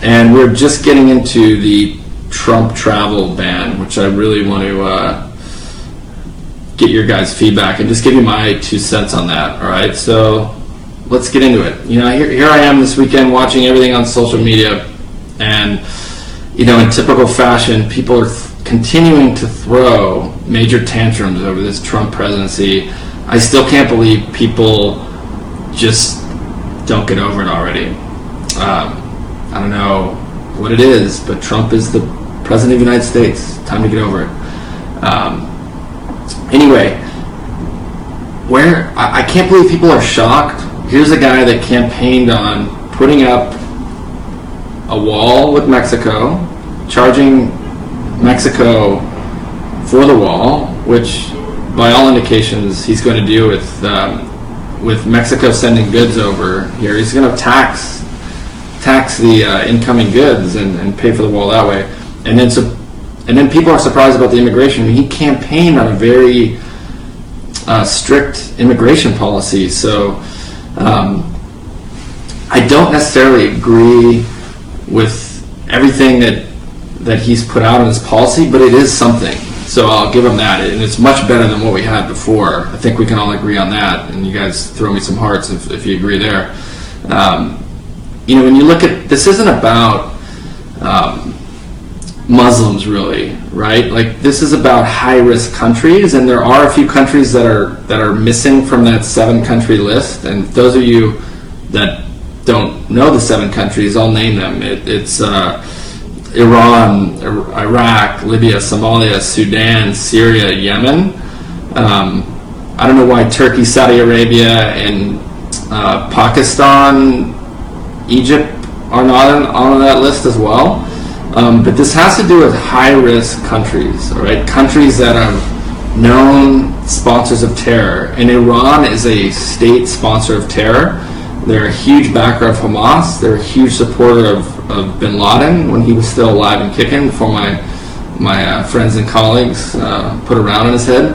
And we're just getting into the Trump travel ban, which I really want to get your guys' feedback and just give you my 2 cents on that. All right, so let's get into it. You know, here I am this weekend watching everything on social media, and you know, in typical fashion, people are continuing to throw major tantrums over this Trump presidency. I still can't believe people just don't get over it already. I don't know what it is, but Trump is the president of the United States. Time to get over it. Anyway, I can't believe people are shocked. Here's a guy that campaigned on putting up a wall with Mexico, charging Mexico for the wall, which by all indications he's going to do with Mexico sending goods over here. He's going to tax the incoming goods and pay for the wall that way. And then people are surprised about the immigration. I mean, he campaigned on a very strict immigration policy. So I don't necessarily agree with everything that he's put out in his policy, but it is something. So I'll give him that, and it's much better than what we had before. I think we can all agree on that, and you guys throw me some hearts if you agree there. You know, when you look at this, isn't about Muslims really, right? Like, this is about high-risk countries, and there are a few countries that are missing from that 7-country list. And those of you that don't know the 7 countries, I'll name them. It's Iran, Iraq, Libya, Somalia, Sudan, Syria, Yemen. I don't know why Turkey, Saudi Arabia, and Pakistan, Egypt are not on that list as well. But this has to do with high-risk countries, all right? Countries that are known sponsors of terror. And Iran is a state sponsor of terror. They're a huge backer of Hamas. They're a huge supporter of bin Laden when he was still alive and kicking, before my friends and colleagues put a round in his head.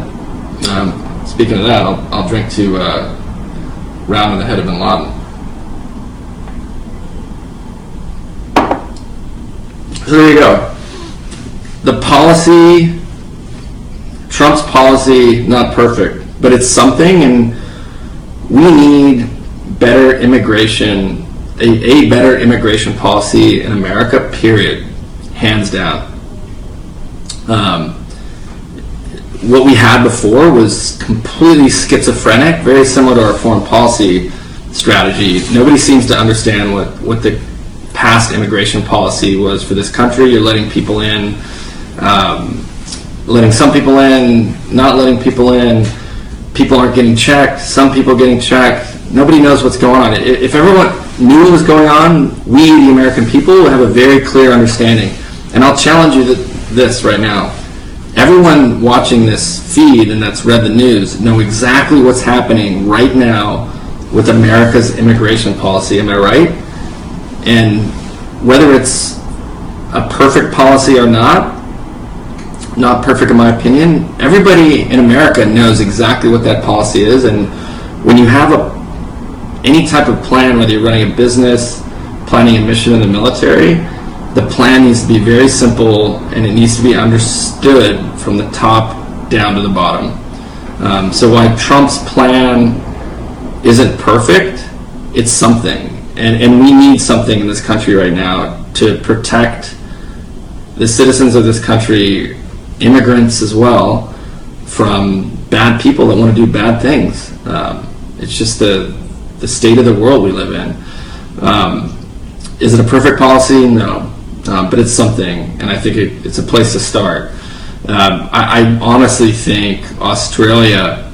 Speaking of that, I'll drink to round in the head of bin Laden. So there you go. The policy, Trump's policy, not perfect, but it's something, and we need better immigration, a better immigration policy in America, period, hands down. What we had before was completely schizophrenic, very similar to our foreign policy strategy. Nobody seems to understand what the past immigration policy was for this country. You're letting people in, letting some people in, not letting people in. People aren't getting checked. Some people getting checked. Nobody knows what's going on. If everyone knew what was going on, we, the American people, would have a very clear understanding. And I'll challenge you this right now. Everyone watching this feed and that's read the news know exactly what's happening right now with America's immigration policy. Am I right? And whether it's a perfect policy or not perfect in my opinion, everybody in America knows exactly what that policy is. And when you have any type of plan, whether you're running a business, planning a mission in the military, the plan needs to be very simple, and it needs to be understood from the top down to the bottom. So while Trump's plan isn't perfect, it's something. And we need something in this country right now to protect the citizens of this country, immigrants as well, from bad people that want to do bad things. It's just the state of the world we live in. Is it a perfect policy? No. But it's something, and I think it's a place to start. I honestly think Australia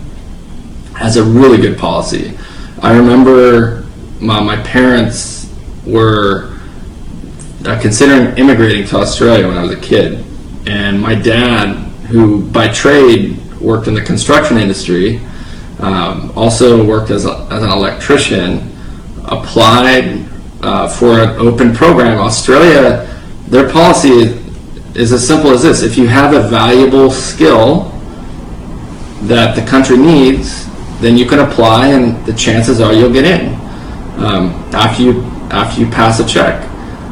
has a really good policy. I remember my parents were considering immigrating to Australia when I was a kid, and my dad, who by trade worked in the construction industry, also worked as an electrician, applied for an open program. Australia, their policy is as simple as this: if you have a valuable skill that the country needs, then you can apply, and the chances are you'll get in after you pass a check.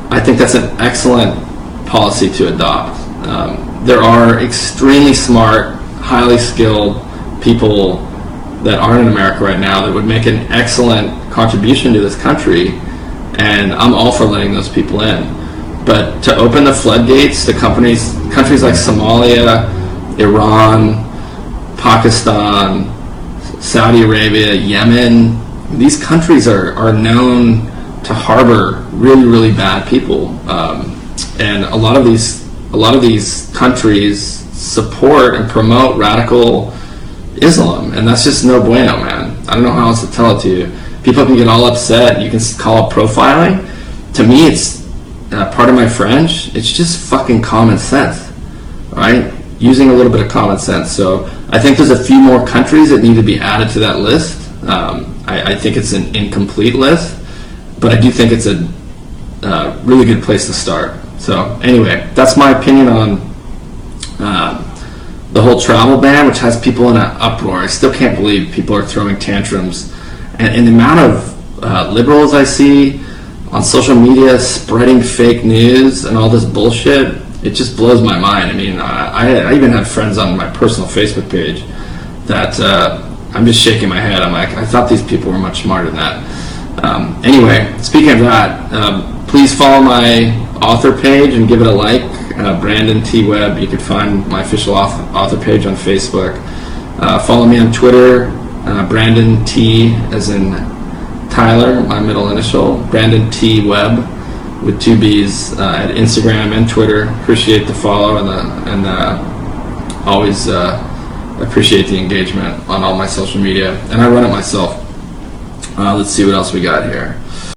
I think that's an excellent policy to adopt. There are extremely smart, highly skilled people that aren't in America right now that would make an excellent contribution to this country, and I'm all for letting those people in. But to open the floodgates to countries like Somalia, Iran, Pakistan, Saudi Arabia, Yemen, these countries are known to harbor really, really bad people, and a lot of these countries support and promote radical Islam, and that's just no bueno, man. I don't know how else to tell it to you. People can get all upset. You can call it profiling. To me, it's part of my French. It's just fucking common sense, right? Using a little bit of common sense. So I think there's a few more countries that need to be added to that list. I think it's an incomplete list, but I do think it's a really good place to start. So anyway, that's my opinion on the whole travel ban, which has people in an uproar. I still can't believe people are throwing tantrums. And the amount of liberals I see on social media spreading fake news and all this bullshit, it just blows my mind. I mean, I even have friends on my personal Facebook page that I'm just shaking my head. I'm like, I thought these people were much smarter than that. Anyway, speaking of that, please follow my author page and give it a like. Brandon T. Webb. You can find my official author page on Facebook. Follow me on Twitter, Brandon T. as in Tyler, my middle initial, Brandon T. Webb with 2 B's at Instagram and Twitter. Appreciate the follow and always appreciate the engagement on all my social media. And I run it myself. Let's see what else we got here.